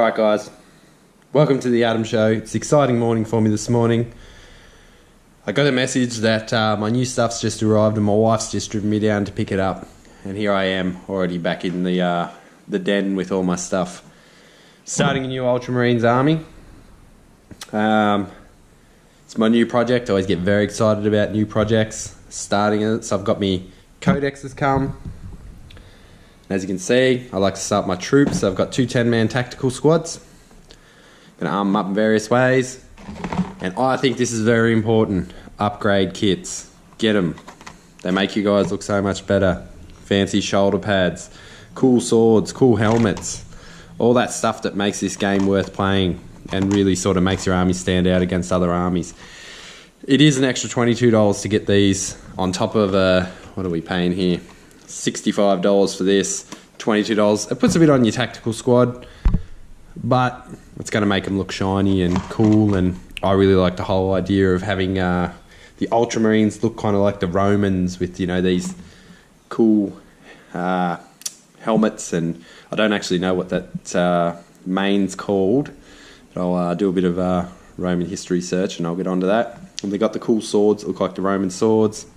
Alright guys, welcome to the Adam Show. It's an exciting morning for me this morning. I got a message that my new stuff's just arrived and my wife's just driven me down to pick it up. And here I am, already back in the den with all my stuff. Starting a new Ultramarines army. It's my new project. I always get very excited about new projects, starting it. So I've got me codexes come. As you can see, I like to start my troops. So I've got two 10-man tactical squads. Gonna arm them up in various ways. And I think this is very important. Upgrade kits. Get them. They make you guys look so much better. Fancy shoulder pads, cool swords, cool helmets. All that stuff that makes this game worth playing and really sort of makes your army stand out against other armies. It is an extra $22 to get these on top of, what are we paying here? $65 for this, $22. It puts a bit on your tactical squad, but it's going to make them look shiny and cool. And I really like the whole idea of having the Ultramarines look kind of like the Romans with, you know, these cool helmets. And I don't actually know what that main's called, but I'll do a bit of Roman history search and I'll get onto that. And they got the cool swords that look like the Roman swords.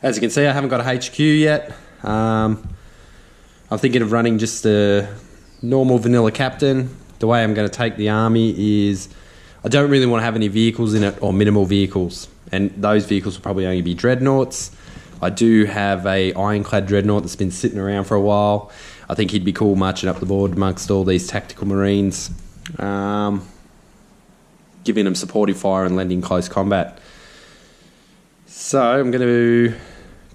As you can see, I haven't got a HQ yet. I'm thinking of running just a normal vanilla captain. The way I'm going to take the army is I don't really want to have any vehicles in it or minimal vehicles. And those vehicles will probably only be dreadnoughts. I do have a ironclad dreadnought that's been sitting around for a while. I think he'd be cool marching up the board amongst all these tactical marines, giving them supportive fire and lending close combat. So I'm going to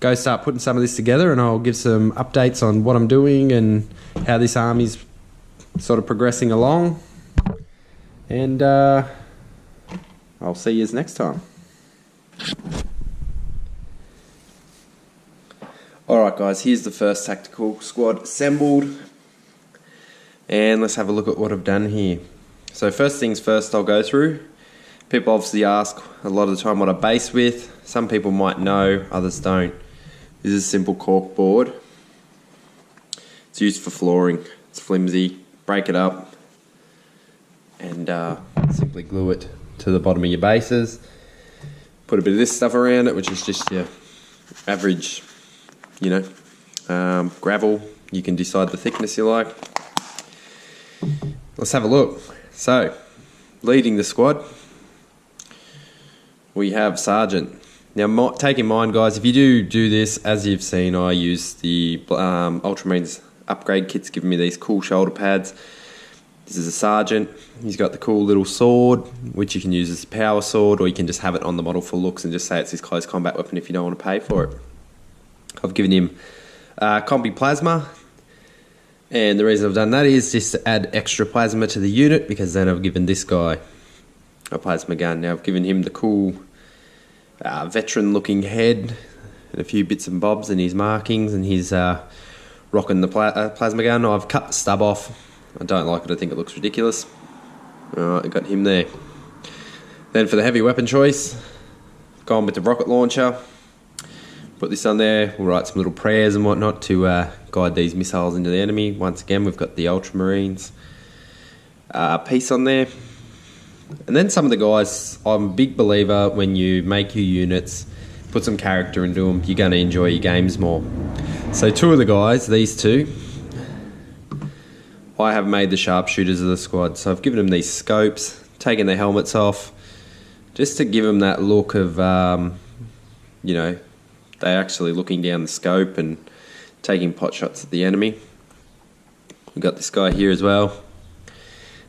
go start putting some of this together and I'll give some updates on what I'm doing and how this army's sort of progressing along. And I'll see you next time. Alright guys, here's the first tactical squad assembled. And let's have a look at what I've done here. So first things first, I'll go through. People obviously ask a lot of the time what I base with. Some people might know, others don't. This is a simple cork board. It's used for flooring. It's flimsy. Break it up and simply glue it to the bottom of your bases. Put a bit of this stuff around it, which is just your average, you know, gravel. You can decide the thickness you like. Let's have a look. So, leading the squad, we have Sergeant. Now, take in mind, guys, if you do this, as you've seen, I use the Ultramarines upgrade kits, giving me these cool shoulder pads. This is a Sergeant. He's got the cool little sword, which you can use as a power sword, or you can just have it on the model for looks and just say it's his close combat weapon if you don't want to pay for it. I've given him combi plasma, and the reason I've done that is just to add extra plasma to the unit, because then I've given this guy a plasma gun. Now I've given him the cool veteran looking head and a few bits and bobs in his markings, and he's rocking the plasma gun. I've cut the stub off. I don't like it. I think it looks ridiculous. Alright, I got him there. Then for the heavy weapon choice, gone with the rocket launcher. Put this on there. We'll write some little prayers and whatnot to guide these missiles into the enemy. Once again, we've got the Ultramarines piece on there. And then some of the guys, I'm a big believer when you make your units, put some character into them, you're going to enjoy your games more. So two of the guys, these two, I have made the sharpshooters of the squad. So I've given them these scopes, taken their helmets off, just to give them that look of, you know, they're actually looking down the scope and taking pot shots at the enemy. We've got this guy here as well.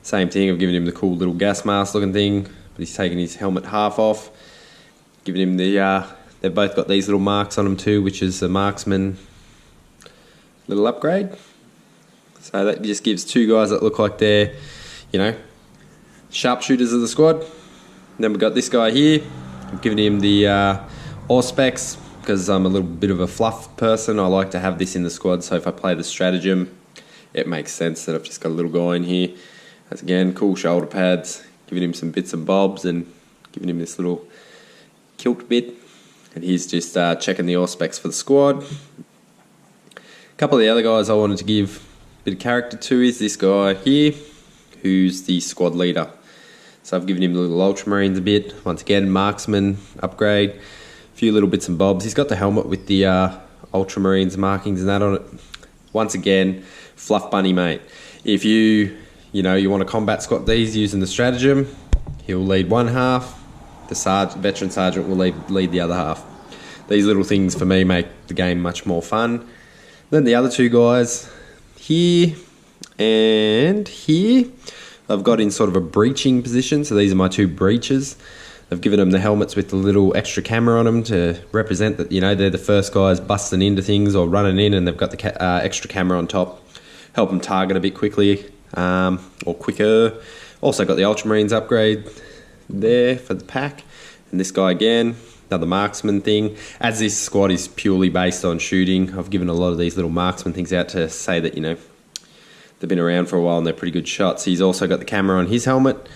Same thing, I've given him the cool little gas mask looking thing, but he's taken his helmet half off. Given him the, they've both got these little marks on them too, which is a marksman little upgrade. So that just gives two guys that look like they're, you know, sharpshooters of the squad. And then we've got this guy here. I've given him the Auspex, because I'm a little bit of a fluff person. I like to have this in the squad, so if I play the stratagem, it makes sense that I've just got a little guy in here. As again, cool shoulder pads, giving him some bits and bobs and giving him this little kilt bit. And he's just checking the Auspex for the squad. A couple of the other guys I wanted to give bit of character to is this guy here, who's the squad leader. So I've given him the little ultramarines a bit. Once again, marksman upgrade, a few little bits and bobs. He's got the helmet with the ultramarines markings and that on it. Once again, fluff bunny, mate. If you want to combat squat these using the stratagem, he'll lead one half. The veteran sergeant will lead the other half. These little things for me make the game much more fun. Then the other two guys here and here, I've got in sort of a breaching position. So these are my two breachers. I've given them the helmets with the little extra camera on them to represent that, they're the first guys busting into things or running in, and they've got the extra camera on top, help them target a bit quickly or quicker. Also got the ultramarines upgrade there for the pack, and this guy again, another marksman thing. As this squad is purely based on shooting, I've given a lot of these little marksman things out to say that they've been around for a while and they're pretty good shots. He's also got the camera on his helmet.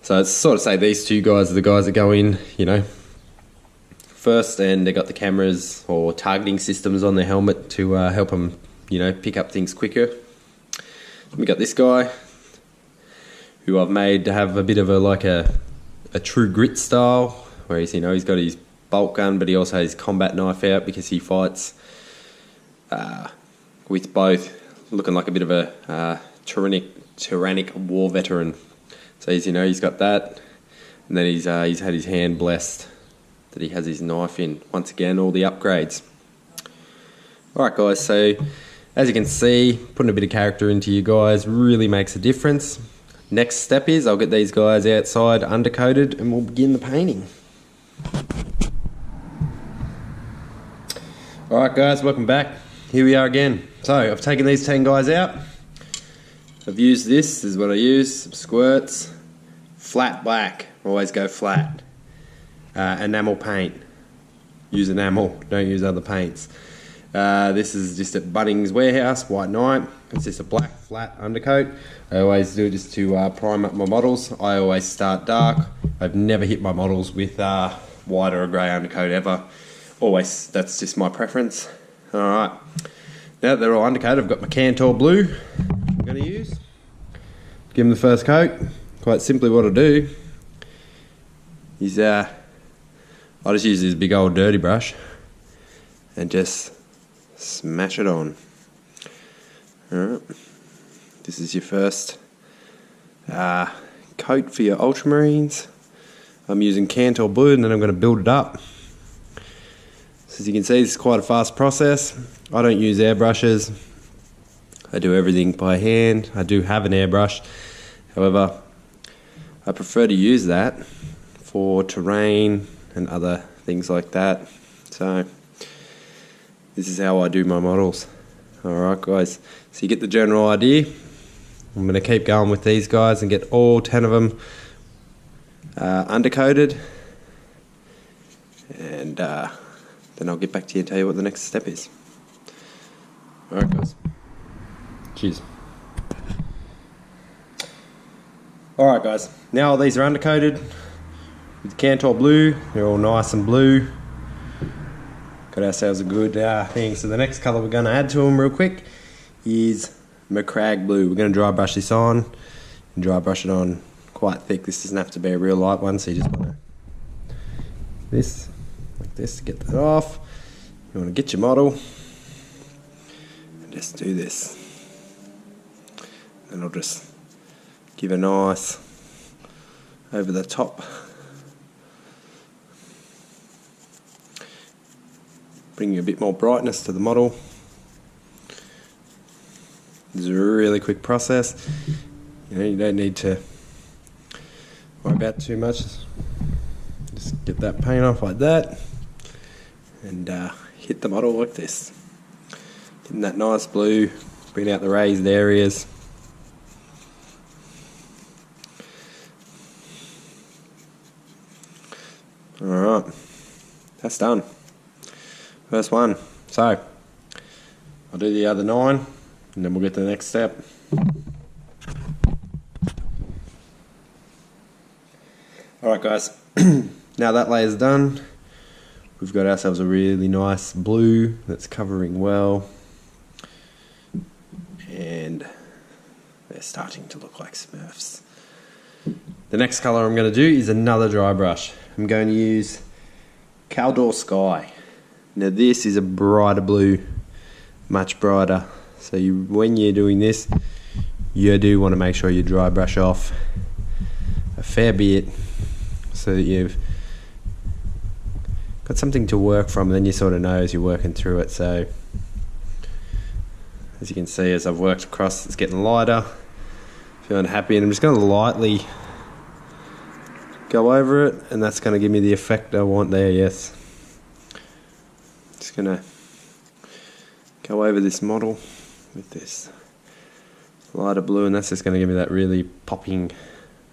So it's sort of say these two guys are the guys that go in, first, and they've got the cameras or targeting systems on their helmet to help them, pick up things quicker. We got this guy, who I've made to have a bit of a true grit style, where he's got his bolt gun, but he also has his combat knife out because he fights with both, looking like a bit of a tyrannic war veteran. So he's got that, and then he's had his hand blessed that he has his knife in. Once again, all the upgrades. Alright guys, so as you can see, putting a bit of character into you guys really makes a difference. Next step is I'll get these guys outside undercoated and we'll begin the painting. Alright guys, welcome back. Here we are again. So I've taken these 10 guys out. I've used this is what I use, some squirts, flat black, always go flat. Enamel paint, use enamel, don't use other paints. This is just at Bunnings Warehouse, White Knight. It's just a black flat undercoat. I always do it just to prime up my models. I always start dark. I've never hit my models with white or a grey undercoat ever. Always, that's just my preference. Alright, now that they're all undercoated, I've got my Cantor blue I'm going to use. Give them the first coat. Quite simply what I do is I just use this big old dirty brush and just smash it on. Alright, this is your first coat for your ultramarines. I'm using Cantor blue, and then I'm going to build it up. So as you can see, this is quite a fast process. I don't use airbrushes. I do everything by hand. I do have an airbrush. However, I prefer to use that for terrain and other things like that. So this is how I do my models. Alright guys, so you get the general idea. I'm going to keep going with these guys and get all 10 of them undercoated, and then I'll get back to you and tell you what the next step is. Alright guys, cheers. Alright guys, now all these are undercoated with Cantor blue. They're all nice and blue. Got ourselves a good thing. So the next colour we're going to add to them real quick is McCrag blue. We're going to dry brush this on, and dry brush it on quite thick. This doesn't have to be a real light one, so you just want to like this to get that off. You want to get your model and just do this, and I'll just give a nice over the top. Bring a bit more brightness to the model. This is a really quick process. You don't need to worry about too much. Just get that paint off like that, and hit the model like this. Getting that nice blue, bring out the raised areas. Alright, that's done. First one. So I'll do the other 9, and then we'll get to the next step. Alright guys, now that layer's done, we've got ourselves a really nice blue that's covering well. they're starting to look like Smurfs. The next colour I'm going to do is another dry brush. I'm going to use Caldor Sky. Now this is a brighter blue, much brighter. So when you're doing this, you do want to make sure you dry brush off a fair bit so that you've got something to work from, and then you sort of know as you're working through it. So as you can see, as I've worked across, it's getting lighter, feeling happy, and I'm just going to lightly go over it, and that's going to give me the effect I want there. Yes, just going to go over this model with this lighter blue, and that's just going to give me that really popping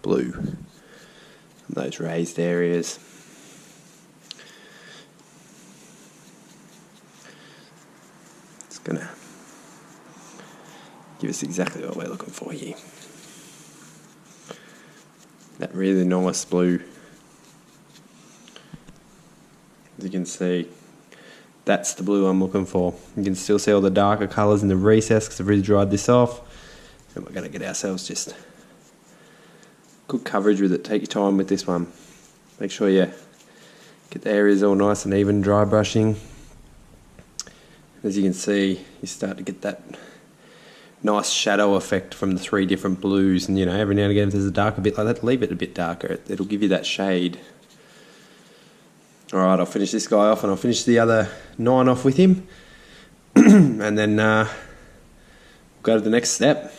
blue from those raised areas. It's going to give us exactly what we're looking for here. That really nice blue. As you can see, that's the blue I'm looking for. You can still see all the darker colours in the recess because I've really dried this off. And we're going to get ourselves just good coverage with it. Take your time with this one. Make sure you get the areas all nice and even dry brushing. As you can see, you start to get that nice shadow effect from the three different blues, and every now and again if there's a darker bit like that, leave it a bit darker. It'll give you that shade. Alright, I'll finish this guy off, and I'll finish the other 9 off with him. And then we'll go to the next step.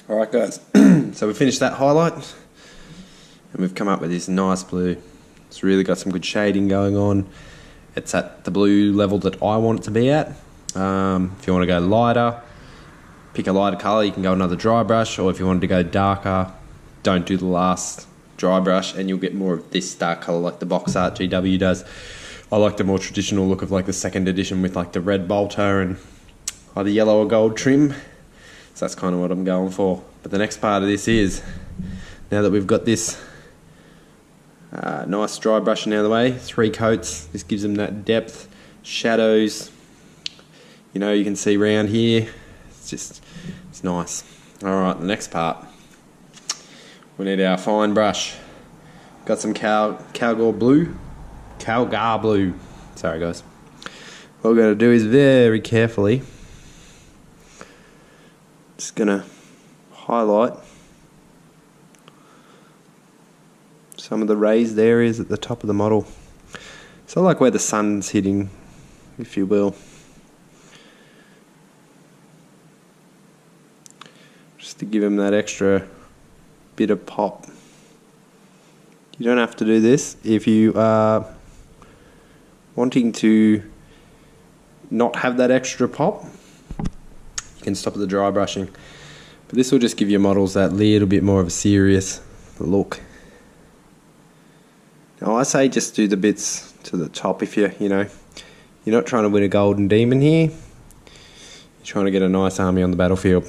Alright guys, so we finished that highlight and we've come up with this nice blue. It's really got some good shading going on. It's at the blue level that I want it to be at. If you want to go lighter, pick a lighter colour, you can go another dry brush, or if you wanted to go darker, don't do the last dry brush and you'll get more of this dark colour like the box art GW does. I like the more traditional look of like the second edition with like the red bolter and either yellow or gold trim. So that's kind of what I'm going for. But the next part of this is, now that we've got this nice dry brushing out of the way, 3 coats, this gives them that depth, shadows, you can see round here, it's nice. Alright, the next part, we need our fine brush. Got some Calgar blue, sorry guys. What we're going to do is very carefully, just going to highlight some of the raised areas at the top of the model. So like where the sun's hitting, if you will. Just to give them that extra bit of pop. You don't have to do this. If you are wanting to not have that extra pop, you can stop at the dry brushing. But this will just give your models that little bit more of a serious look. Now I say just do the bits to the top if you're not trying to win a golden demon here. You're trying to get a nice army on the battlefield.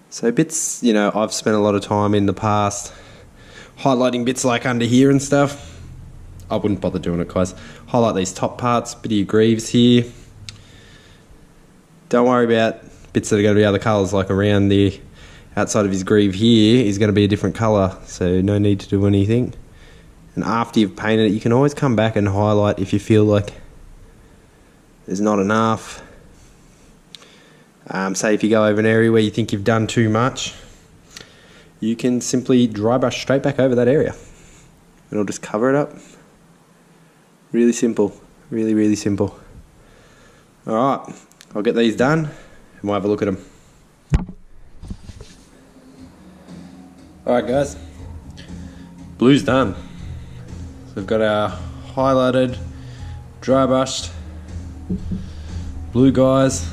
So bits, I've spent a lot of time in the past highlighting bits like under here and stuff. I wouldn't bother doing it, guys. Highlight these top parts, bit of your greaves here. Don't worry about bits that are going to be other colours, like around the outside of his greave here is going to be a different colour, so no need to do anything. And after you've painted it, you can always come back and highlight if you feel like there's not enough. Say if you go over an area where you think you've done too much, you can simply dry brush straight back over that area and it'll just cover it up. Really simple, really, really simple. Alright, I'll get these done and we'll have a look at them. Alright guys, blue's done. So we've got our highlighted, dry brushed blue guys,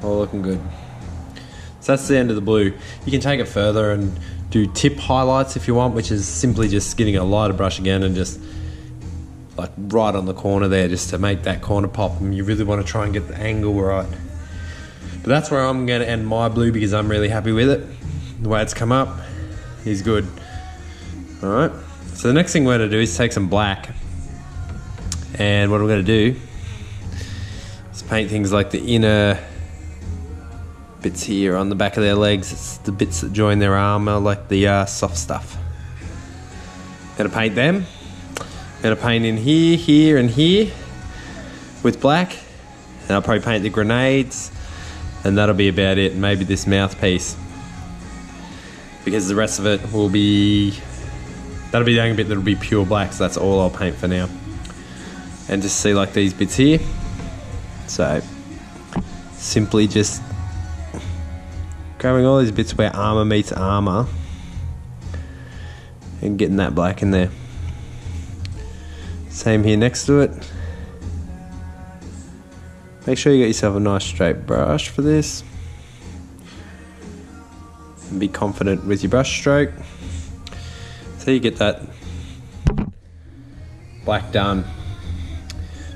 all looking good. So that's the end of the blue. You can take it further and do tip highlights if you want, which is simply just getting a lighter brush again and just like right on the corner there, just to make that corner pop, and you really want to try and get the angle right. But that's where I'm going to end my blue because I'm really happy with it. The way it's come up is good. Alright, so the next thing we're going to do is take some black And what I'm going to do is paint things like the inner bits here on the back of their legs. It's the bits that join their armour, like the soft stuff. Going to paint them. Going to paint in here, here and here with black. And I'll probably paint the grenades. And that'll be about it. Maybe this mouthpiece. Because the rest of it will be... That'll be the only bit that'll be pure black. So that's all I'll paint for now. And just see like these bits here. So simply just grabbing all these bits where armour meets armour and getting that black in there. Same here next to it. Make sure you get yourself a nice straight brush for this. And be confident with your brush stroke. So you get that black done.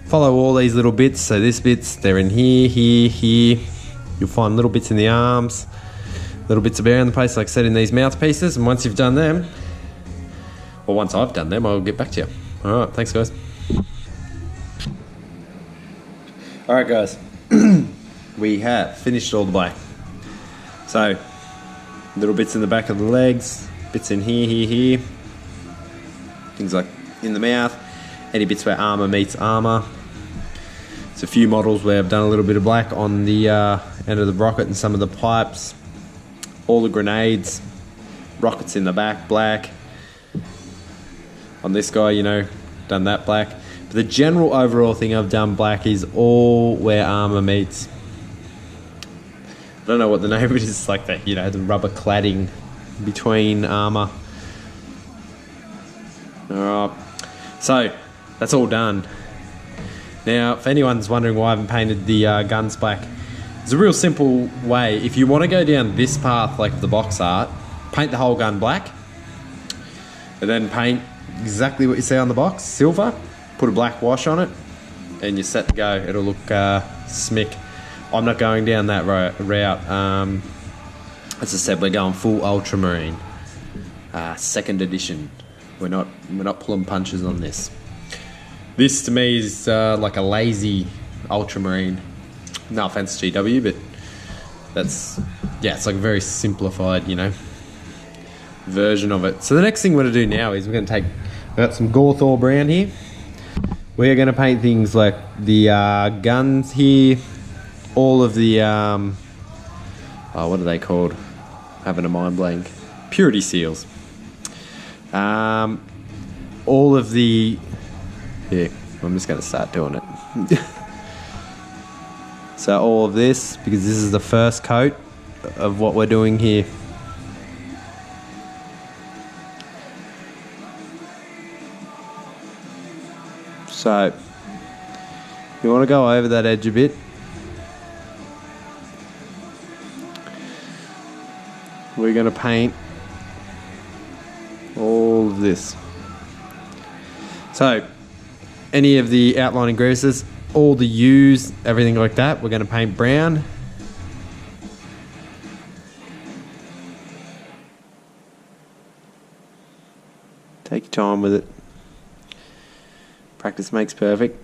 Follow all these little bits. So this bits, they're in here, here, here. You'll find little bits in the arms, little bits of air in the place, like I said, in these mouthpieces. And once you've done them, or once I've done them, I'll get back to you. All right, thanks guys. All right guys, we have finished all the black. So, little bits in the back of the legs, bits in here, here, here. Things like in the mouth, any bits where armour meets armour. There's a few models where I've done a little bit of black on the end of the rocket and some of the pipes. All the grenades, rockets in the back, black. On this guy, you know, done that black. But the general overall thing I've done black is all where armour meets. I don't know what the name of it is, like that, you know, the rubber cladding between armour. Alright, so that's all done. Now, if anyone's wondering why I haven't painted the guns black, it's a real simple way. If you want to go down this path like the box art, paint the whole gun black, and then paint exactly what you see on the box, silver, put a black wash on it, and you're set to go. It'll look smick. I'm not going down that route. As I said, we're going full ultramarine, second edition. We're not pulling punches on this. This to me is like a lazy ultramarine. No offense, GW, but that's, yeah, it's like a very simplified, you know, version of it. So the next thing we're going to do now is we're going to take, we've got some Gawthor brown here. We're going to paint things like the guns here, all of the, oh, what are they called? Having a mind blank. Purity seals. All of the, yeah, I'm just going to start doing it. So all of this, because this is the first coat of what we're doing here. So you want to go over that edge a bit. We're going to paint all of this. So any of the outlining creases, all the U's, everything like that, we're going to paint brown. Take your time with it. Practice makes perfect.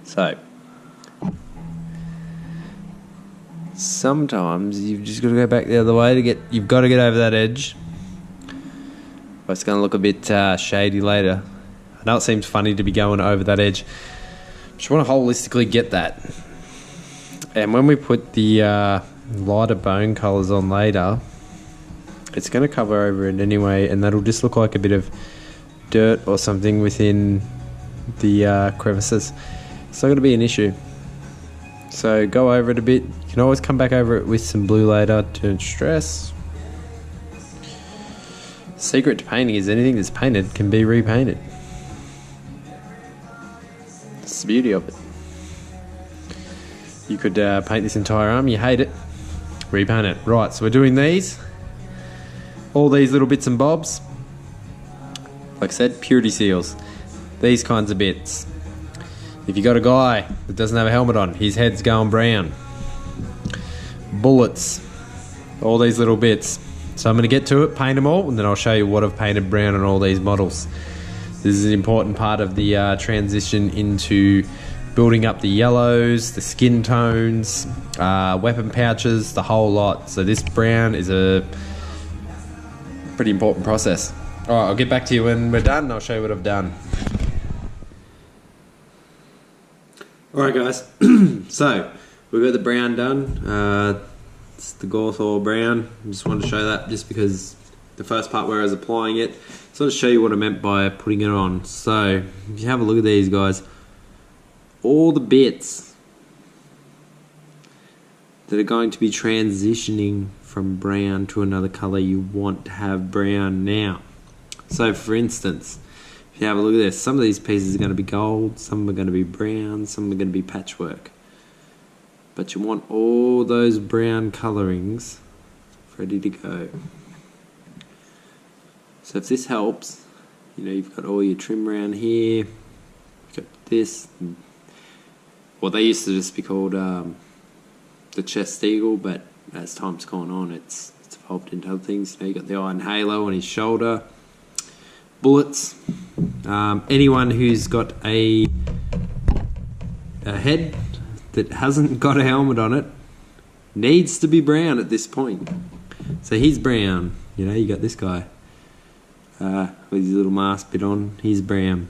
So sometimes you've just got to go back the other way to get, you've got to get over that edge. But it's going to look a bit shady later. I know it seems funny to be going over that edge, but you want to holistically get that. And when we put the lighter bone colours on later, it's going to cover over it anyway, and that'll just look like a bit of dirt or something within the crevices. It's not going to be an issue. So go over it a bit. You can always come back over it with some blue later to stress. Secret to painting is anything that's painted can be repainted. That's the beauty of it. You could paint this entire arm, you hate it, repaint it. Right, so we're doing these. All these little bits and bobs. Like I said, purity seals. These kinds of bits. If you got a guy that doesn't have a helmet on, his head's going brown. Bullets. All these little bits. So I'm going to get to it, paint them all, and then I'll show you what I've painted brown on all these models. This is an important part of the transition into building up the yellows, the skin tones, weapon pouches, the whole lot. So this brown is a pretty important process. All right, I'll get back to you when we're done, and I'll show you what I've done. All right, guys. So we've got the brown done. It's the Gawthor brown. I just wanted to show that just because the first part where I was applying it. So I'll show you what I meant by putting it on. So if you have a look at these guys, all the bits that are going to be transitioning from brown to another color, you want to have brown now. So for instance, if you have a look at this, some of these pieces are going to be gold, some are going to be brown, some are going to be patchwork. But you want all those brown colorings ready to go. So if this helps, you know, you've got all your trim around here, you've got this, well, they used to just be called the chest eagle, but as time's gone on, it's evolved into other things. You know, you got the iron halo on his shoulder, bullets. Anyone who's got a head that hasn't got a helmet on it needs to be brown at this point. So he's brown. You know, you got this guy with his little mask bit on. He's brown.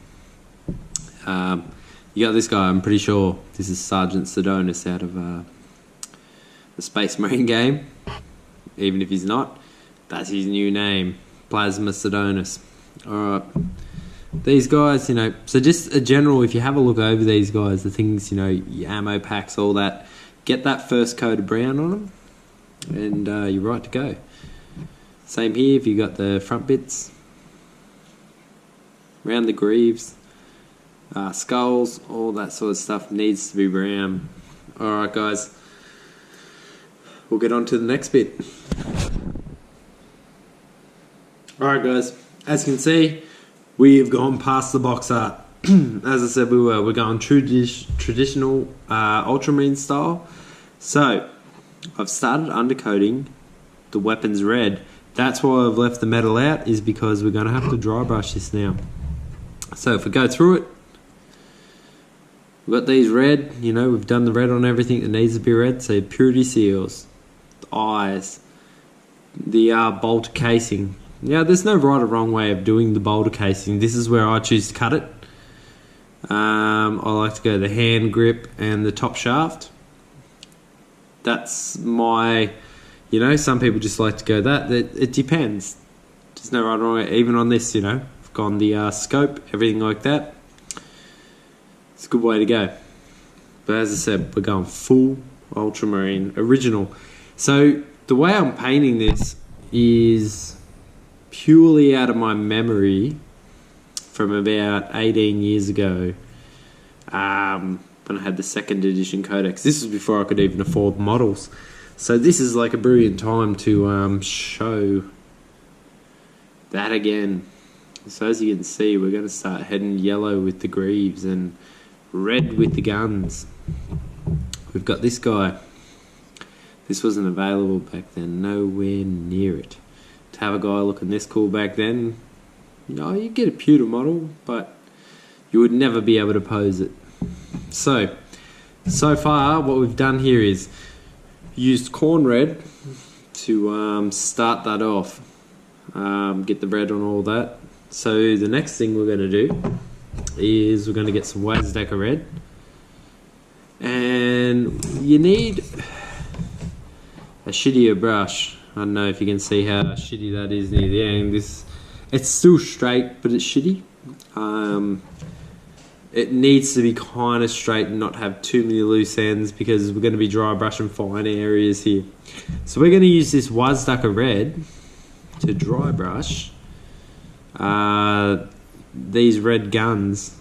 You got this guy. I'm pretty sure this is Sergeant Sidonis out of the Space Marine game. Even if he's not, that's his new name, Plasma Sidonis. Alright, these guys, you know, so just a general, if you have a look over these guys, the things, you know, your ammo packs, all that, get that first coat of brown on them, and you're right to go. Same here, if you got the front bits, around the greaves, skulls, all that sort of stuff needs to be brown. Alright guys, we'll get on to the next bit. Alright guys, as you can see, we've gone past the box art. As I said, we're going traditional ultramarine style. So I've started undercoating the weapons red. That's why I've left the metal out, is because we're going to have to dry brush this now. So if we go through it, we've got these red, you know, we've done the red on everything that needs to be red. So purity seals, the eyes, the bolt casing. Yeah, there's no right or wrong way of doing the boulder casing. This is where I choose to cut it. I like to go the hand grip and the top shaft. That's my, you know, some people just like to go that. It depends. There's no right or wrong way. Even on this, you know, I've gone the scope, everything like that. It's a good way to go. But as I said, we're going full ultramarine, original. So the way I'm painting this is purely out of my memory from about 18 years ago, when I had the 2nd edition Codex. This was before I could even afford models. So this is like a brilliant time to show that again. So as you can see, we're going to start heading yellow with the greaves and red with the guns. We've got this guy. This wasn't available back then, nowhere near it. To have a guy looking this cool back then, you know, you get a pewter model, but you would never be able to pose it. So far what we've done here is used corn red to start that off, get the red on all that. So the next thing we're going to do is we're going to get some Wazdecker red, and you need a shittier brush. I don't know if you can see how shitty that is near the end. It's still straight, but it's shitty. It needs to be kind of straight and not have too many loose ends, because we're going to be dry brushing fine areas here. So we're going to use this Wazdecker red to dry brush these red guns.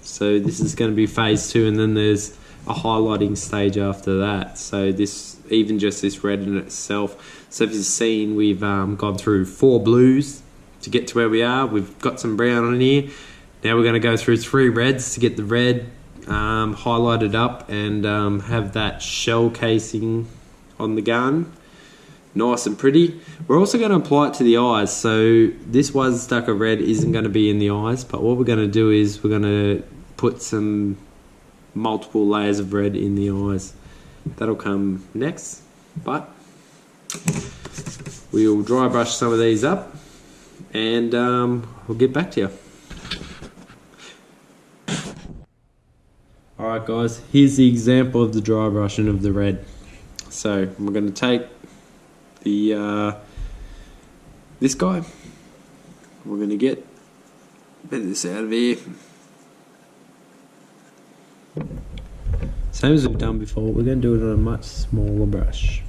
So this is going to be phase 2, and then there's a highlighting stage after that. So this, even just this red in itself. So if you've seen, we've gone through 4 blues to get to where we are. We've got some brown on here. Now we're going to go through 3 reds to get the red highlighted up and have that shell casing on the gun. nice and pretty. We're also going to apply it to the eyes. So this Wazdaka red isn't going to be in the eyes, but what we're going to do is we're going to put some multiple layers of red in the eyes. That'll come next, but we'll dry brush some of these up and we'll get back to you. Alright guys, here's the example of the dry brushing of the red. So we're going to take the this guy, we're going to get a bit of this out of here. Same as we've done before, we're going to do it on a much smaller brush.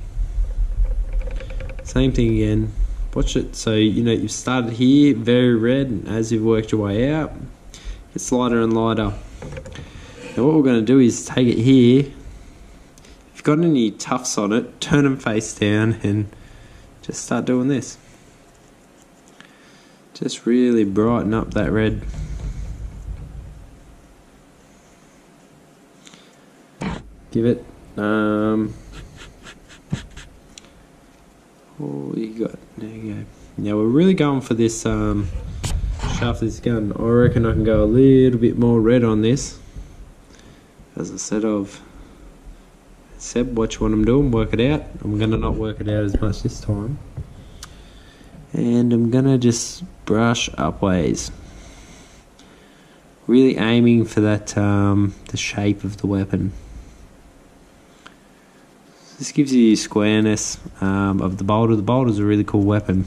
Same thing again, watch it, so you know you've started here very red, and as you've worked your way out, it's lighter and lighter. Now what we're going to do is take it here, if you've got any tufts on it, turn them face down and just start doing this. Just really brighten up that red. Give it, oh, you got, there you go. Now we're really going for this shaft of this gun. I reckon I can go a little bit more red on this. As I said, watch what I'm doing, work it out. I'm going to not work it out as much this time. And I'm going to just brush upways. Really aiming for that, the shape of the weapon. This gives you squareness of the boulder. The boulder is a really cool weapon.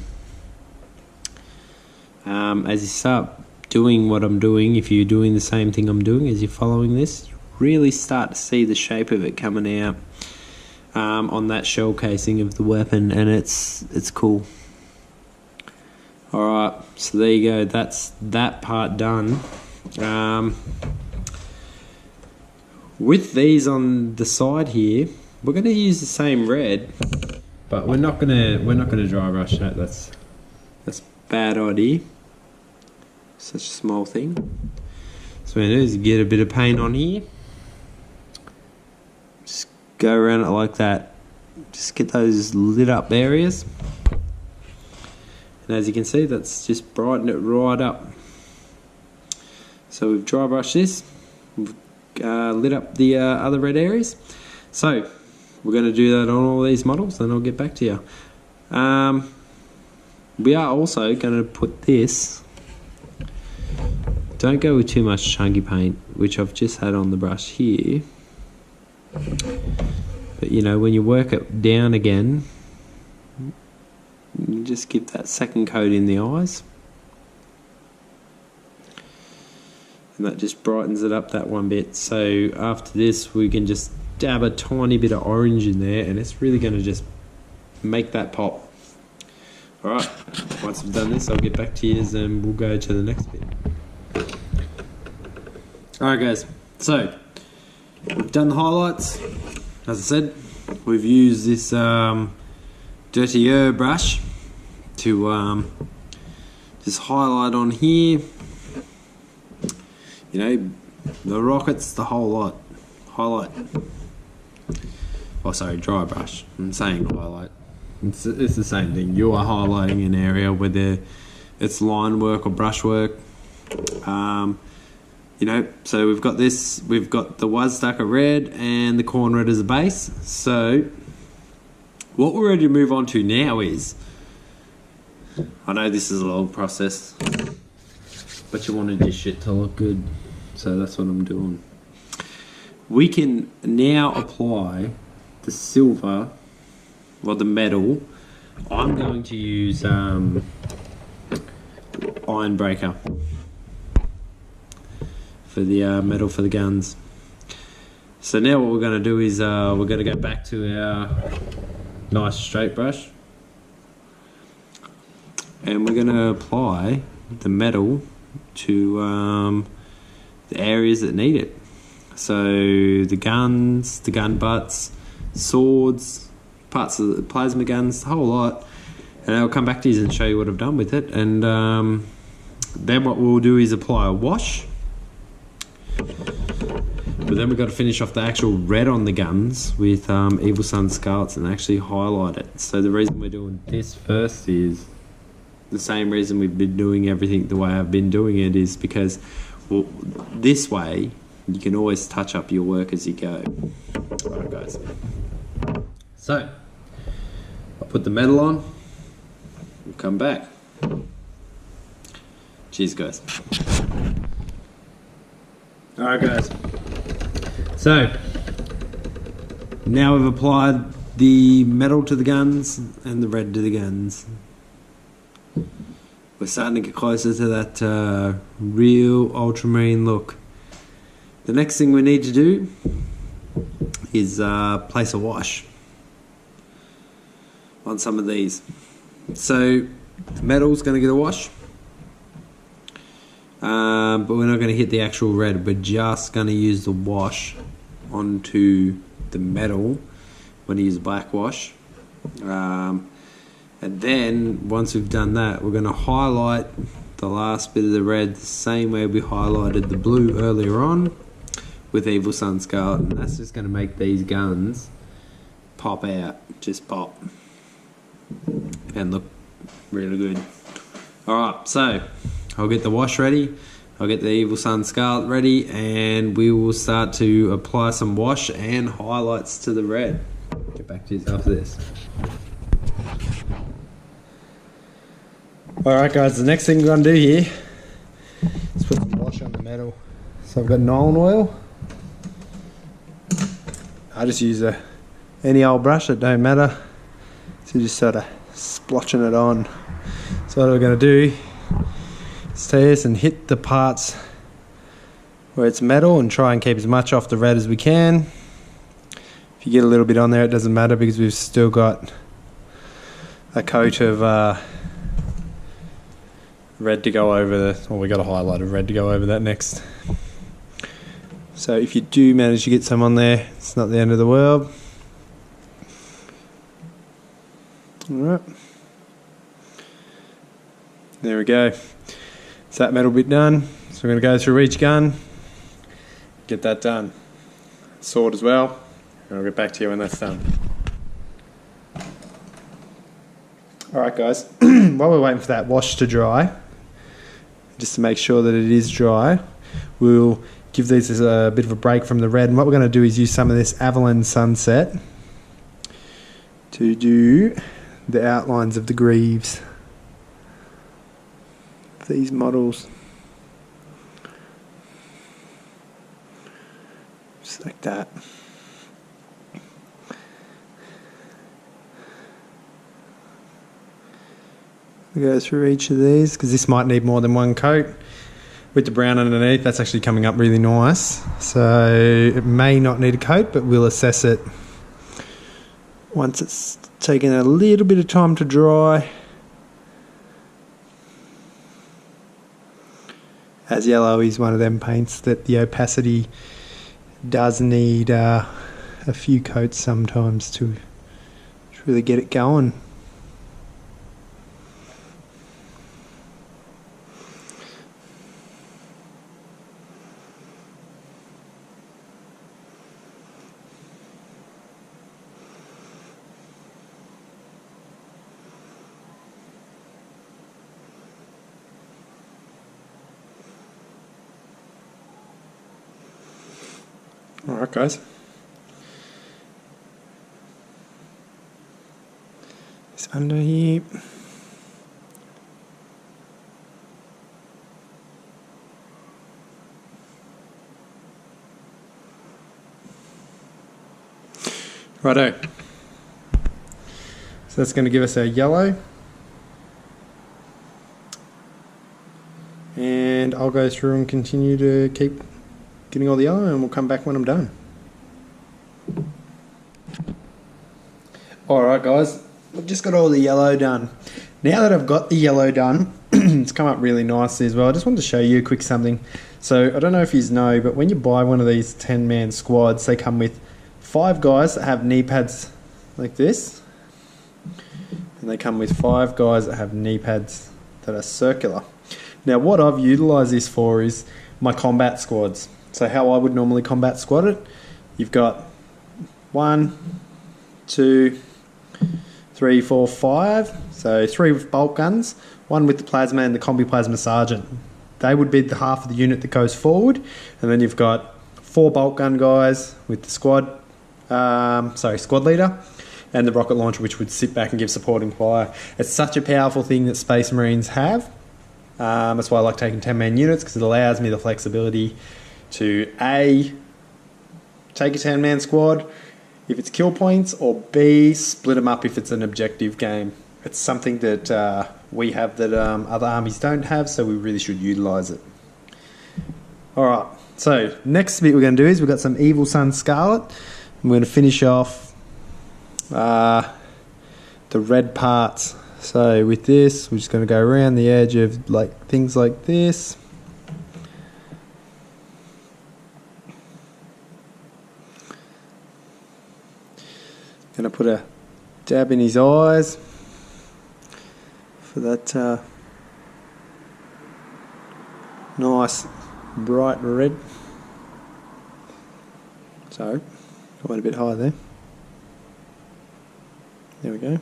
As you start doing what I'm doing, if you're doing the same thing I'm doing as you're following this, you really start to see the shape of it coming out on that shell casing of the weapon, and it's cool. Alright, so there you go, that's that part done. With these on the side here, we're going to use the same red, but we're not going to dry brush that. That's a bad idea. Such a small thing. So what we're going to do is get a bit of paint on here. Just go around it like that. Just get those lit up areas. And as you can see, that's just brightened it right up. So we've dry brushed this. We've lit up the other red areas. So we're going to do that on all these models, and I'll get back to you. We are also going to put this. Don't go with too much chunky paint, which I've just had on the brush here. But you know, when you work it down again, you just give that second coat in the eyes. And that just brightens it up that one bit. So after this, we can just dab a tiny bit of orange in there, and it's really going to just make that pop. Alright, once I've done this, I'll get back to you and we'll go to the next bit. Alright guys, so we've done the highlights. As I said, we've used this dirtier brush to just highlight on here. You know, the rockets, the whole lot. Highlight. Oh, sorry, dry brush. I'm saying highlight. It's the same thing. You are highlighting an area, whether it's line work or brush work. You know, so we've got this. We've got the Wazdaka red and the corn red as a base. So what we're ready to move on to now is, I know this is a long process, but you wanted your shit to look good, so that's what I'm doing. We can now apply the silver, or the metal. I'm going to use iron breaker for the metal for the guns. So now what we're going to do is we're going to go back to our nice straight brush, and we're going to apply the metal to the areas that need it. So the guns, the gun butts, swords, parts of the plasma guns, the whole lot. And I'll come back to you and show you what I've done with it. And then what we'll do is apply a wash. But then we've got to finish off the actual red on the guns with Evil Sunz Scarlets and actually highlight it. So the reason we're doing this first is the same reason we've been doing everything the way I've been doing it, is because, well, this way you can always touch up your work as you go. Alright guys. So, I'll put the metal on, we'll come back. Cheers guys. Alright guys. So, now we've applied the metal to the guns and the red to the guns. We're starting to get closer to that real ultramarine look. The next thing we need to do is place a wash on some of these. So the metal's going to get a wash, but we're not going to hit the actual red. We're just going to use the wash onto the metal. We're going to use black wash. And then once we've done that, we're going to highlight the last bit of the red the same way we highlighted the blue earlier on with Evil Sunz Scarlet, and that's just going to make these guns pop out, just pop and look really good. Alright, so I'll get the wash ready, I'll get the Evil Sunz Scarlet ready, and we will start to apply some wash and highlights to the red. Get back to you after this. Alright guys, the next thing we're going to do here is put some wash on the metal. So I've got nylon oil. I just use any old brush, it don't matter. So just sort of splotching it on. So what we're going to do is take this and hit the parts where it's metal and try and keep as much off the red as we can. If you get a little bit on there, it doesn't matter because we've still got a coat of red to go over the, well, we got a highlight of red to go over that next. So if you do manage to get some on there, it's not the end of the world. Alright. There we go. It's that metal bit done. So we're going to go through each gun, get that done. Sword as well. And I'll get back to you when that's done. Alright guys, while we're waiting for that wash to dry, just to make sure that it is dry, we'll give these a bit of a break from the red, and what we're going to do is use some of this Avalon Sunset to do the outlines of the greaves of these models. Just like that. We go through each of these because this might need more than one coat. With the brown underneath, that's actually coming up really nice. So it may not need a coat, but we'll assess it once it's taken a little bit of time to dry. As yellow is one of them paints that the opacity does need a few coats sometimes to really get it going. Alright guys, it's under here. Righto, so that's going to give us our yellow, and I'll go through and continue to keep getting all the yellow, and we'll come back when I'm done. Alright guys, I've just got all the yellow done. Now that I've got the yellow done, it's come up really nicely as well. I just wanted to show you a quick something. So I don't know if you know, but when you buy one of these 10-man squads, they come with 5 guys that have knee pads like this, and they come with 5 guys that have knee pads that are circular. Now what I've utilised this for is my combat squads. So how I would normally combat squad it, you've got 1, 2, 3, 4, 5. So 3 with bolt guns, 1 with the plasma and the combi plasma sergeant. They would be the half of the unit that goes forward, and then you've got 4 bolt gun guys with the squad leader, and the rocket launcher, which would sit back and give supporting fire. It's such a powerful thing that Space Marines have. That's why I like taking 10-man units, because it allows me the flexibility to A, take a 10-man squad if it's kill points, or B, split them up if it's an objective game. It's something that we have that other armies don't have, so we really should utilise it. Alright, so next bit we're going to do is we've got some Evil Sun Scarlet. We're going to finish off the red parts. So with this, we're just going to go around the edge of like things like this. Going to put a dab in his eyes for that nice bright red. So, I went a bit high there. There we go.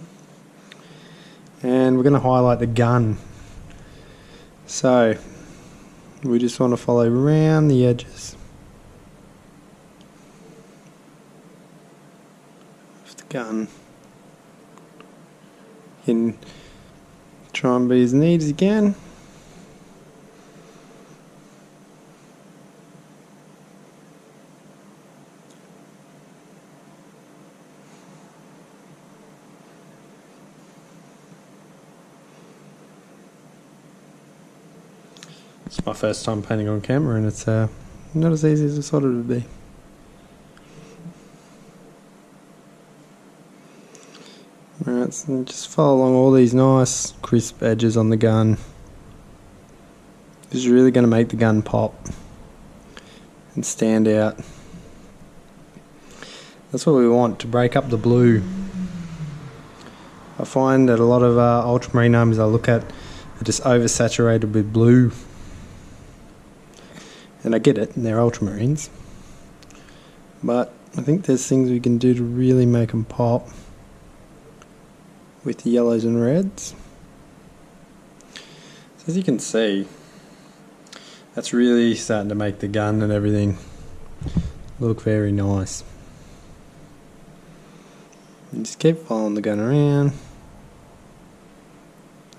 And we're going to highlight the gun. So, we just want to follow around the edges of the gun. You can try and be as neat as you can. It's my first time painting on camera, and it's not as easy as I thought it would be. Alright, so just follow along all these nice crisp edges on the gun. This is really going to make the gun pop and stand out. That's what we want, to break up the blue. I find that a lot of ultramarine armies I look at are just oversaturated with blue. And I get it, they're ultramarines. But I think there's things we can do to really make them pop with the yellows and reds. So as you can see, that's really starting to make the gun and everything look very nice. And just keep following the gun around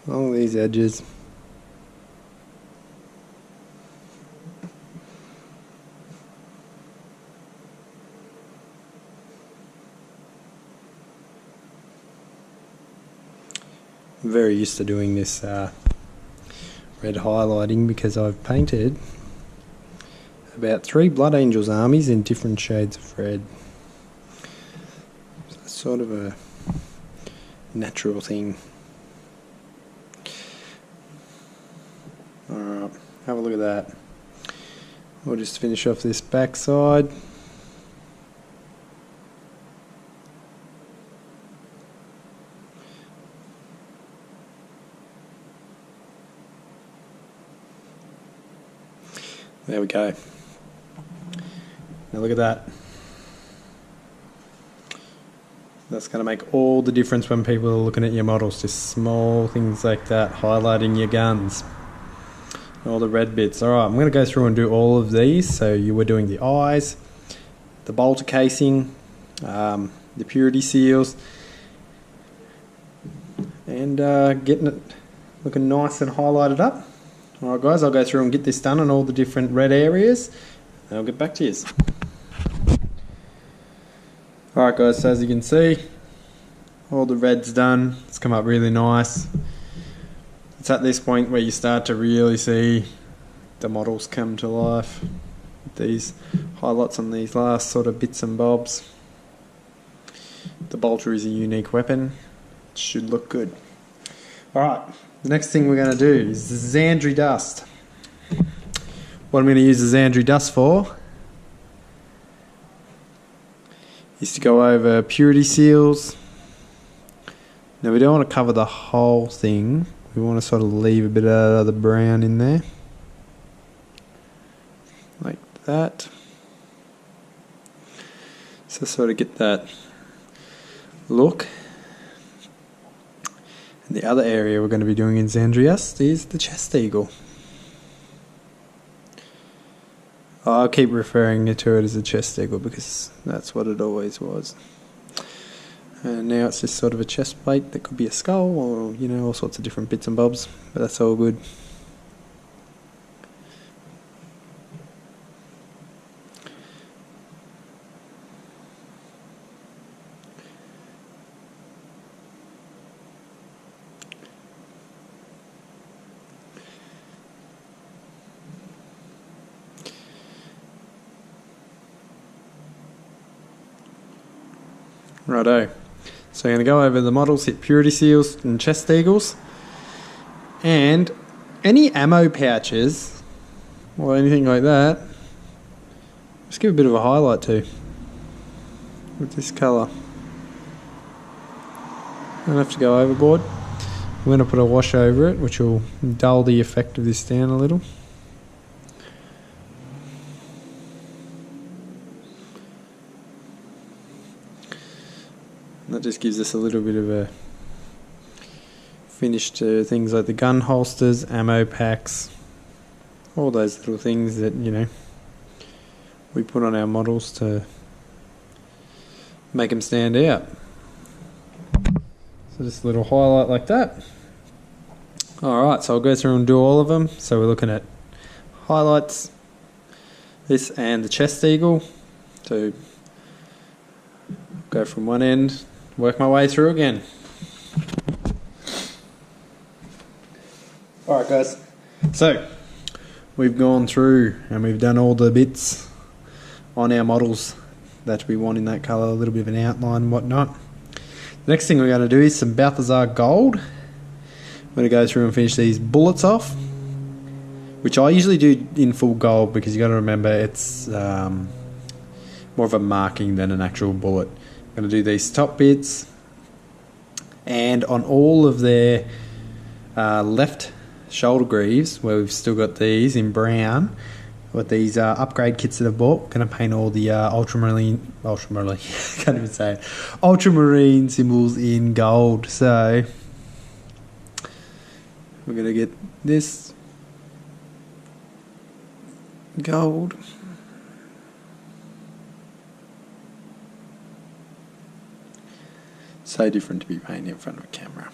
along these edges. I'm very used to doing this red highlighting because I've painted about 3 Blood Angels armies in different shades of red. So it's sort of a natural thing. Alright, have a look at that. We'll just finish off this back side. There we go. Now look at that. That's going to make all the difference when people are looking at your models. Just small things like that, highlighting your guns. All the red bits. Alright, I'm going to go through and do all of these. So you were doing the eyes, the bolter casing, the purity seals, and getting it looking nice and highlighted up. Alright guys, I'll go through and get this done on all the different red areas, and I'll get back to you. Alright guys, so as you can see, all the red's done. It's come up really nice. It's at this point where you start to really see the models come to life. These highlights on these last sort of bits and bobs. The bolter is a unique weapon. It should look good. Alright. The next thing we're going to do is the Xandri dust. What I'm going to use the Xandri dust for is to go over purity seals. Now we don't want to cover the whole thing. We want to sort of leave a bit of the brown in there. Like that. So sort of get that look. And the other area we're going to be doing in Zandrias is the chest eagle. I'll keep referring to it as a chest eagle because that's what it always was. And now it's just sort of a chest plate that could be a skull or, you know, all sorts of different bits and bobs, but that's all good. Righto. So I'm going to go over the models, hit purity seals and chest eagles. And any ammo pouches or anything like that, just give a bit of a highlight to with this colour. Don't have to go overboard. I'm going to put a wash over it, which will dull the effect of this down a little. That just gives us a little bit of a finish to things like the gun holsters, ammo packs, all those little things that, you know, we put on our models to make them stand out. So just a little highlight like that. Alright, so I'll go through and do all of them. So we're looking at highlights, this and the chest eagle. So go from one end, work my way through again. Alright guys, so we've gone through and we've done all the bits on our models that we want in that colour, a little bit of an outline and whatnot. The next thing we're going to do is some Balthazar gold. I'm going to go through and finish these bullets off, which I usually do in full gold because you got to remember it's more of a marking than an actual bullet. I'm going to do these top bits, and on all of their left shoulder greaves where we've still got these in brown with these upgrade kits that I've bought, going to paint all the ultramarine can't even say it, ultramarine symbols in gold. So we're going to get this gold. So different to be painting in front of a camera.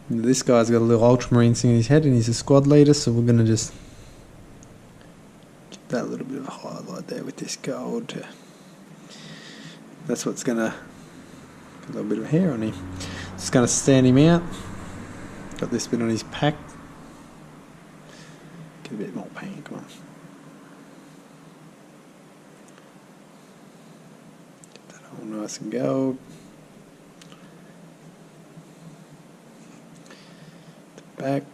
This guy's got a little ultramarine thing in his head and he's a squad leader, so we're going to just get that little bit of a highlight there with this gold. That's what's going to, a little bit of hair on him. It's going to stand him out. Got this bit on his pack. Get a bit more paint, come on. Get that all nice and gold. Back.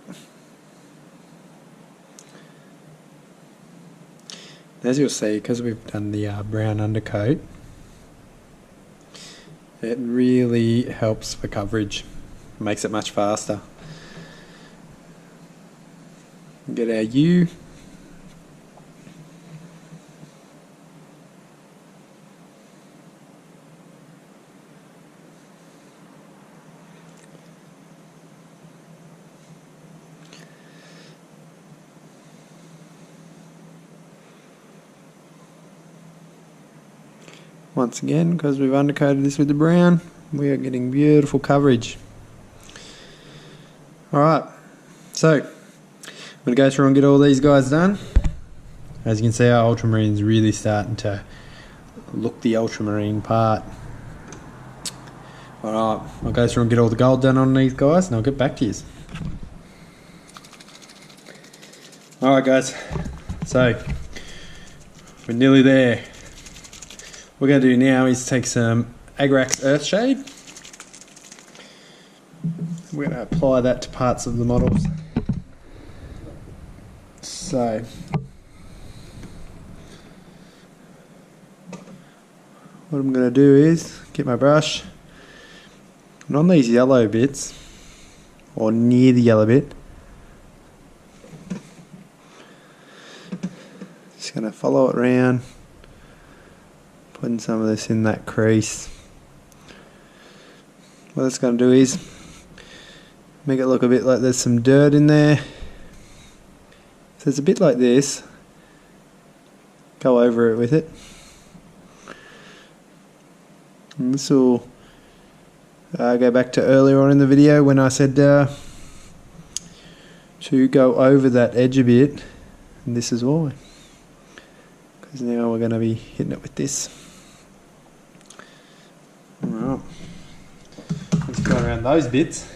As you'll see, because we've done the brown undercoat, it really helps for coverage, makes it much faster. Get our U. Once again, because we've undercoated this with the brown, we are getting beautiful coverage. Alright, so I'm going to go through and get all these guys done. As you can see, our ultramarine really starting to look the ultramarine part. Alright, I'll go through and get all the gold done on these guys and I'll get back to you. Alright guys, so we're nearly there. What we're going to do now is take some Agrax Earthshade. We're going to apply that to parts of the models. So, what I'm going to do is get my brush, and on these yellow bits, or near the yellow bit, Just going to follow it around, putting some of this in that crease. What it's going to do is make it look a bit like there's some dirt in there. So it's a bit like this. Go over it with it. And this will go back to earlier on in the video when I said to go over that edge a bit, and this is why. Because now we're going to be hitting it with this. Alright, let's go around those bits.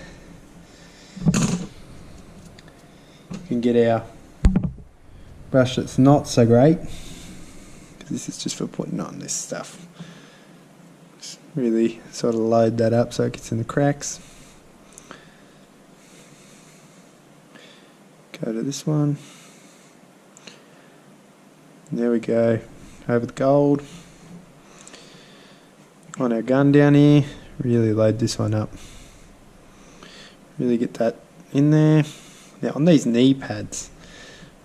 We can get our brush that's not so great, because this is just for putting on this stuff. Just really sort of load that up so it gets in the cracks. Go to this one. There we go. Over the gold. On our gun down here, really load this one up. Really get that in there. Now on these knee pads,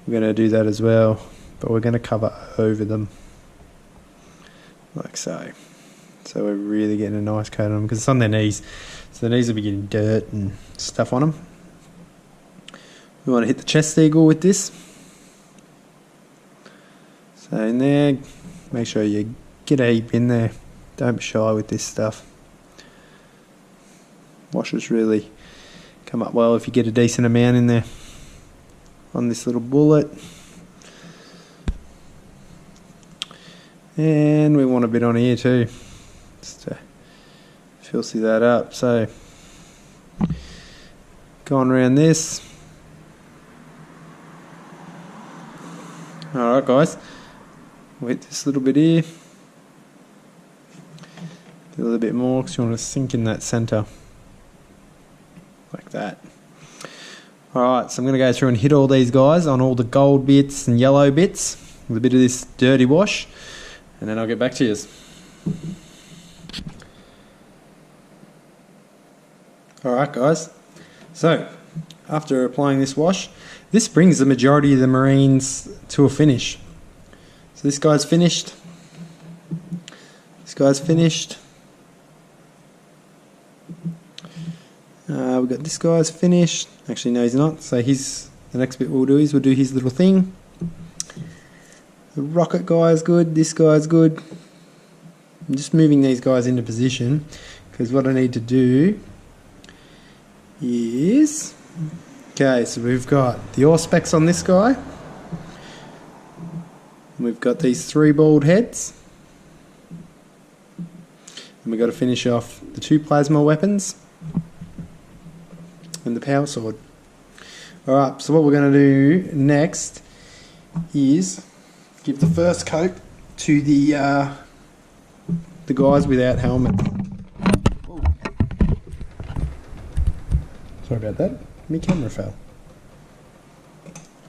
we're going to do that as well, but we're going to cover over them. Like so. So we're really getting a nice coat on them because it's on their knees. So the knees will be getting dirt and stuff on them. We want to hit the chest eagle with this. So in there, make sure you get a heap in there. Don't be shy with this stuff. Washes really come up well if you get a decent amount in there. On this little bullet. And we want a bit on here too. Just to filthy that up. So, going around this. Alright guys, we'll hit this little bit here. Do a little bit more because you want to sink in that centre. Like that. Alright, so I'm going to go through and hit all these guys on all the gold bits and yellow bits with a bit of this dirty wash, and then I'll get back to you. Alright guys, so after applying this wash, this brings the majority of the Marines to a finish. So this guy's finished. This guy's finished. We've got this guy's finished. Actually, no, he's not. So the next bit we'll do is we'll do his little thing. The rocket guy is good. This guy's good. I'm just moving these guys into position because what I need to do is... Okay, so we've got the Auspex on this guy. We've got these 3 bald heads. And we've got to finish off the 2 plasma weapons and the power sword. Alright, so what we're going to do next is give the first coat to the guys without helmet. Ooh. Sorry about that. My camera fell.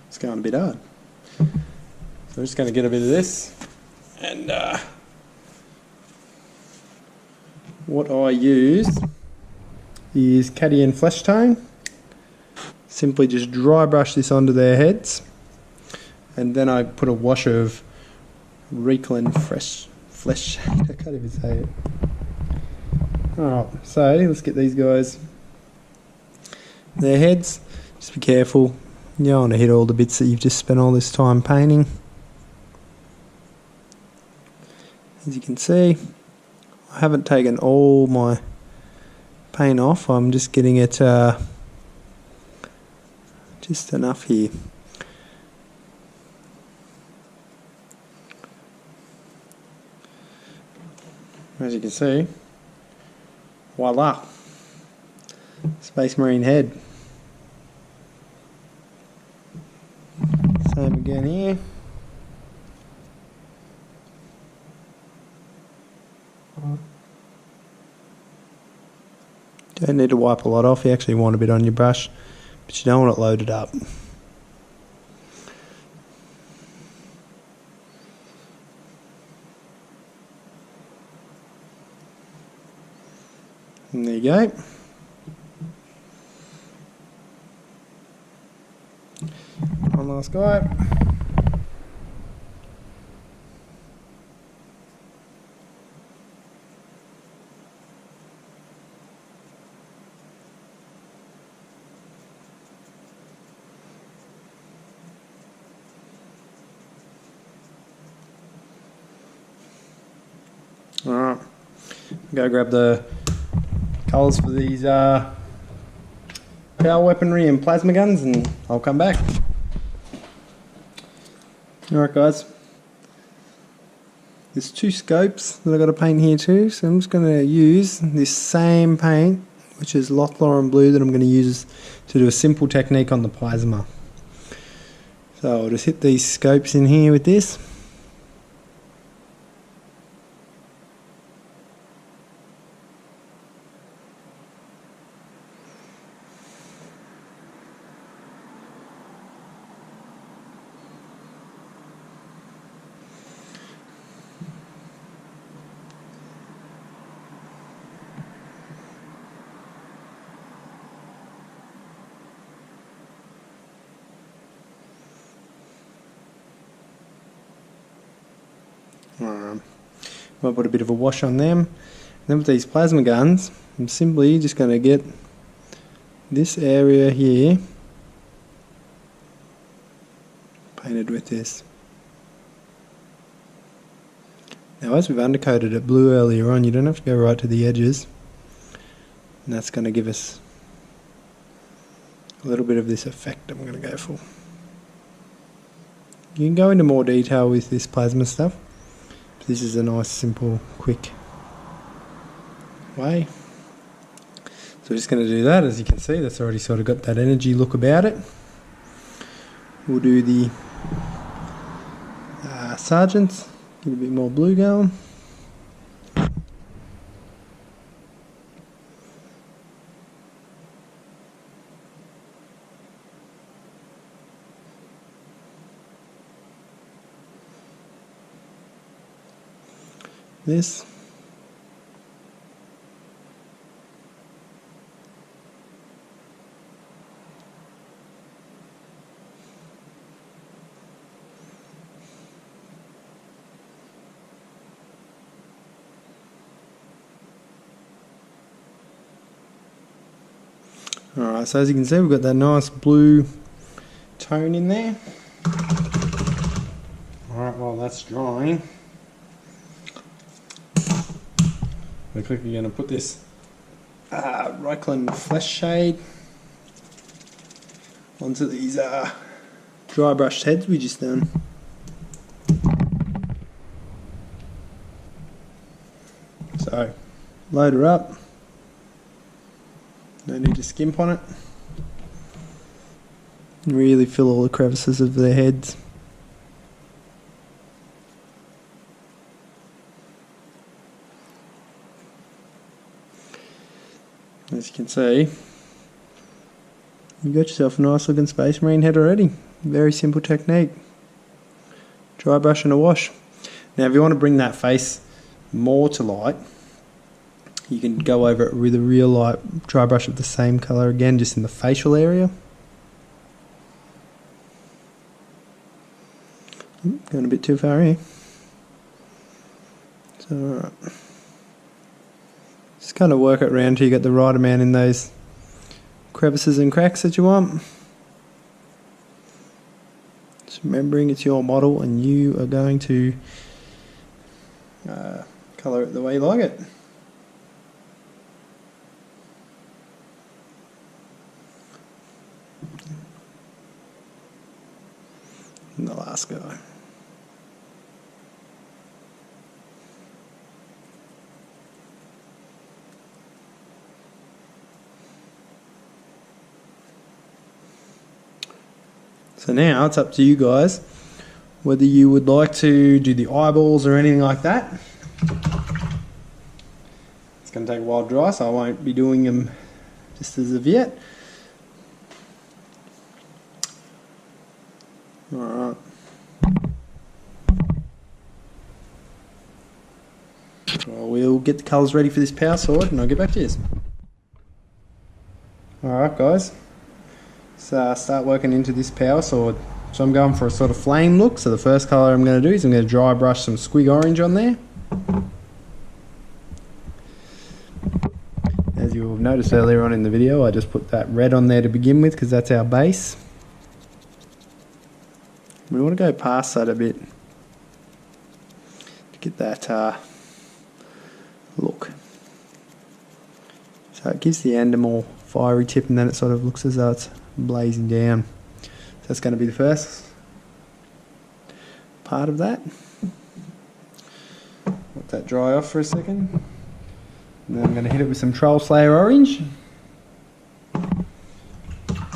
It's going a bit hard. So I'm just going to get a bit of this, and what I use is Cadian Flesh Tone. Simply just dry brush this onto their heads, and then I put a wash of Reclin Fresh Flesh. I can't even say it. Alright, so let's get these guys. Their heads, just be careful. You don't want to hit all the bits that you've just spent all this time painting. As you can see, I haven't taken all my paint off. I'm just getting it just enough here. As you can see, voila, Space Marine head. Same again here. Don't need to wipe a lot off, you actually want a bit on your brush, but you don't want it loaded up. And there you go. One last guy. Alright, go grab the colours for these power weaponry and plasma guns and I'll come back. Alright guys, there's 2 scopes that I've got to paint here too, so I'm just going to use this same paint, which is Lochloran blue, that I'm going to use to do a simple technique on the plasma. So I'll just hit these scopes in here with this. Might put a bit of a wash on them. And then with these plasma guns, I'm simply just going to get this area here painted with this. Now as we've undercoated it blue earlier on, you don't have to go right to the edges. And that's going to give us a little bit of this effect I'm going to go for. You can go into more detail with this plasma stuff. This is a nice, simple, quick way. So we're just going to do that. As you can see, that's already sort of got that energy look about it. We'll do the sergeants, get a bit more blue going. This. Alright, so as you can see, we've got that nice blue tone in there. Alright, while that's drying, we're quickly going to put this Reikland Flesh Shade onto these dry brushed heads we just done. So, load her up. No need to skimp on it. Really fill all the crevices of their heads. As you can see, you've got yourself a nice looking Space Marine head already. Very simple technique. Dry brush and a wash. Now if you want to bring that face more to light, you can go over it with a real light dry brush of the same colour again, just in the facial area. Going a bit too far here. So alright. Just kind of work it around till you get the right amount in those crevices and cracks that you want. Just remembering it's your model and you are going to colour it the way you like it. And the last guy. So now it's up to you guys whether you would like to do the eyeballs or anything like that. It's going to take a while to dry, so I won't be doing them just as of yet. Alright. Well, we'll get the colours ready for this power sword and I'll get back to you. Alright guys. So start working into this power sword. So I'm going for a sort of flame look. So the first colour I'm going to do is I'm going to dry brush some squig orange on there. As you'll have noticed earlier on in the video, I just put that red on there to begin with because that's our base. We want to go past that a bit to get that So it gives the end a more fiery tip, and then it sort of looks as though it's blazing down. So that's going to be the first part of that. Let that dry off for a second. And then I'm going to hit it with some Troll Slayer Orange.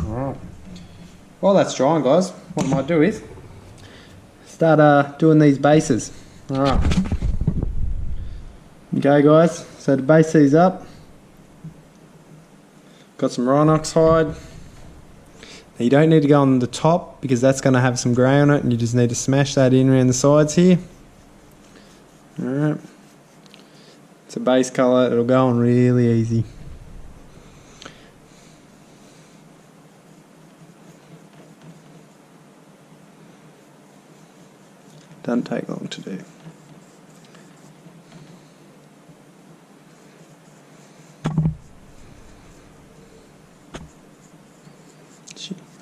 Alright. While that's drying, guys, what I might do is start doing these bases. Alright. Okay, guys, so to base these up, got some Rhinox hide. Now you don't need to go on the top because that's going to have some grey on it, and you just need to smash that in around the sides here. Alright. It's a base colour, it'll go on really easy. Doesn't take long to do.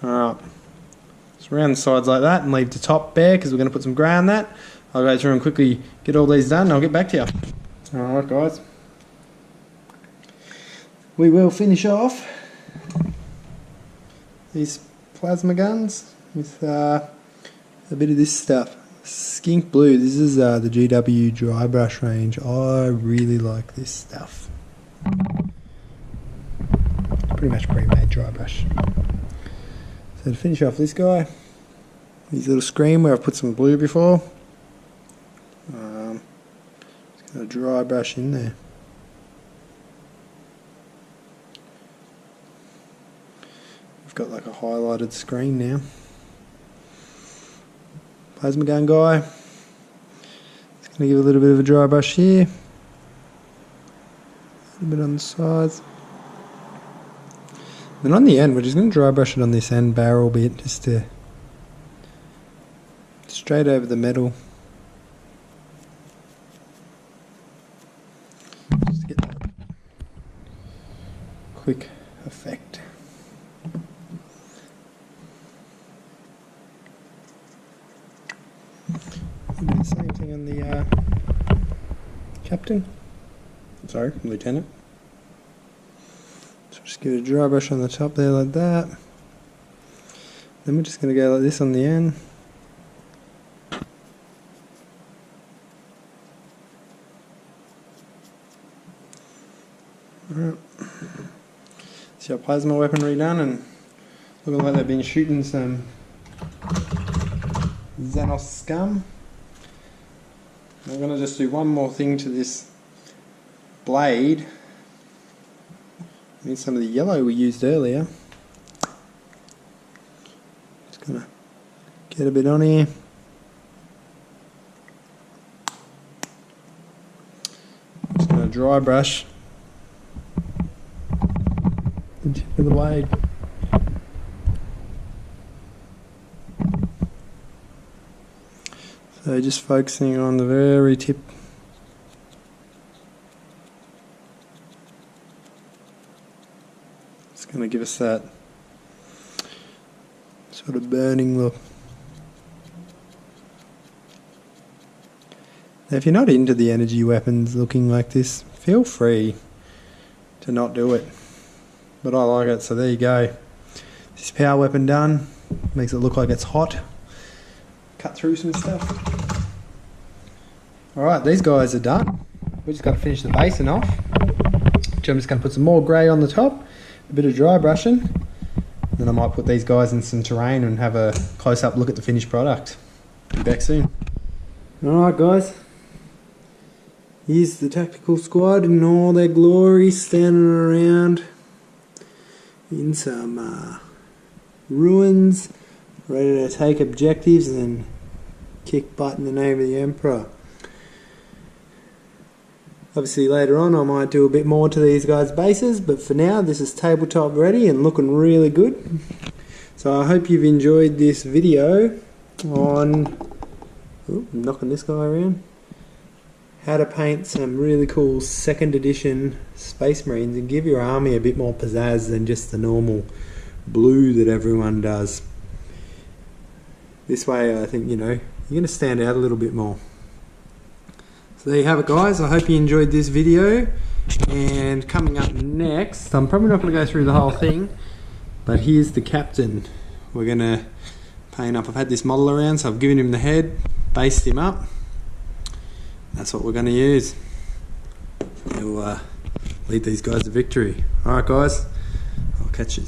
Alright, just round the sides like that and leave the top bare because we're going to put some grey on that. I'll go through and quickly get all these done and I'll get back to you. Alright guys, we will finish off these plasma guns with a bit of this stuff. Skink Blue, this is the GW dry brush range. I really like this stuff. Pretty much pre-made dry brush. So to finish off this guy, his little screen where I've put some blue before, just got a dry brush in there. We've got like a highlighted screen now. Plasma gun guy, just going to give a little bit of a dry brush here, a little bit on the sides. Then on the end, we're just going to dry brush it on this end barrel bit, just to straight over the metal. Just to get that quick effect. Do the same thing on the captain. Sorry, lieutenant. Just give it a dry brush on the top there like that. Then we're just going to go like this on the end. Alright. So our plasma weaponry done, and looking like they've been shooting some Xenos scum. I'm going to just do one more thing to this blade. Need some of the yellow we used earlier. Just gonna get a bit on here. Just gonna dry brush the tip of the blade. So just focusing on the very tip. Going to give us that sort of burning look. Now if you're not into the energy weapons looking like this, feel free to not do it, but I like it, so there you go. This power weapon done, makes it look like it's hot. Cut through some stuff. Alright, these guys are done. We just got to finish the basing off, which I'm just going to put some more grey on the top. A bit of dry brushing, then I might put these guys in some terrain and have a close-up look at the finished product. Be back soon. Alright guys, here's the tactical squad in all their glory, standing around in some ruins, ready to take objectives and kick butt in the name of the Emperor. Obviously later on I might do a bit more to these guys' bases, but for now this is tabletop ready and looking really good. So I hope you've enjoyed this video on, ooh, I'm knocking this guy around, how to paint some really cool 2nd edition Space Marines and give your army a bit more pizzazz than just the normal blue that everyone does. This way I think, you know, you're going to stand out a little bit more. So there you have it guys, I hope you enjoyed this video. And coming up next, I'm probably not going to go through the whole thing, but here's the captain. We're going to paint up. I've had this model around, so I've given him the head, based him up. That's what we're going to use. He'll lead these guys to victory. Alright guys, I'll catch you.